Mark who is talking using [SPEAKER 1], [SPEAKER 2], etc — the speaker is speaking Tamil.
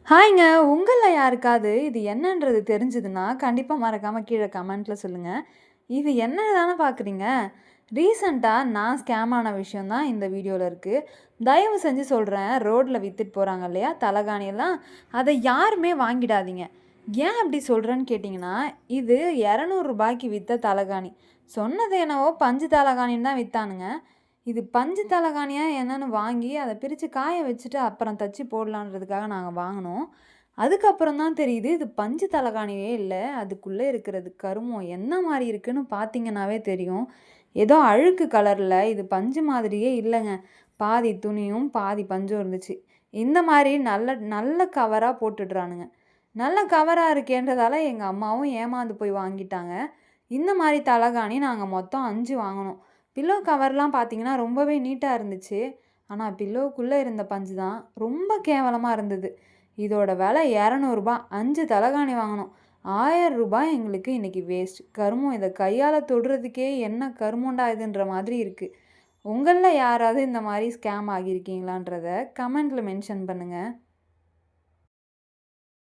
[SPEAKER 1] ஹாய்ங்க. உங்கள்ல யாருக்காவது இது என்னன்றது தெரிஞ்சதுன்னா, கண்டிப்பா மறக்காம கீழ கமெண்ட்ல சொல்லுங்க. இது என்னன்னு தானே பார்க்குறீங்க? ரீசென்ட்டா நான் ஸ்கேம் ஆன விஷயம் தான் இந்த வீடியோல இருக்கு. தயவு செஞ்சு சொல்றேன், ரோட்ல வித்துட்டு போறாங்க இல்லையா? தலகாணியெல்லாம், அத யாருமே வாங்கிடாதீங்க. ஏன் அப்படி சொல்றேன்னு கேட்டீங்கன்னா, இது ரூ. 200க்கு வித்த தலகாணி. சொன்னது என்னவோ பஞ்சு தலகாணின்னு தான் வித்தானுங்க. இது பஞ்சு தலகாணியா என்னன்னு வாங்கி, அத பிரிச்சு காய வச்சுட்டு அப்புறம் தச்சு போடலான்றதுக்காக நாங்க வாங்குனோம். அதுக்கப்புறம் தான் தெரியுது, இது பஞ்சு தலகாணியே இல்ல. அதுக்குள்ள இருக்கிறது கருமம் என்ன மாரி இருக்குன்னு பார்த்தீங்கன்னாவே தெரியும். ஏதோ அழுக்கு கலர்ல இது பஞ்சு மாதிரியே இல்லங்க. பாதி துணியும், பாதி பஞ்சும் இருந்துச்சு. இந்த மாரி நல்ல நல்ல கவரா போட்டுடுறானுங்க. நல்ல கவரா இருக்கேன்றதால எங்க அம்மாவும் ஏமாந்து போய் வாங்கிட்டாங்க. இந்த மாரி தலகாணி நாங்க மொத்தம் 5 வாங்குனோம். பில்லோ கவர்லாம் பார்த்தீங்கன்னா, ரொம்பவே நீட்டா இருந்துச்சு. ஆனா, பில்லோவுக்குள்ள இருந்த பஞ்சு தான் ரொம்ப கேவலமா இருந்தது. இதோட விலை ரூ. 200 5 தலகாணி வாங்குனோம். ரூ. 1000 எங்களுக்கு இன்னைக்கு வேஸ்ட். கருமம் இத கையால தொடுறதுக்கே என்ன கருமம்டா இதுன்ற மாதிரி இருக்கு. உங்கள்ல யாராவது இந்த மாரி ஸ்கேம் ஆகியிருக்கீங்களான்றத கமெண்ட்ல மென்ஷன் பண்ணுங்க.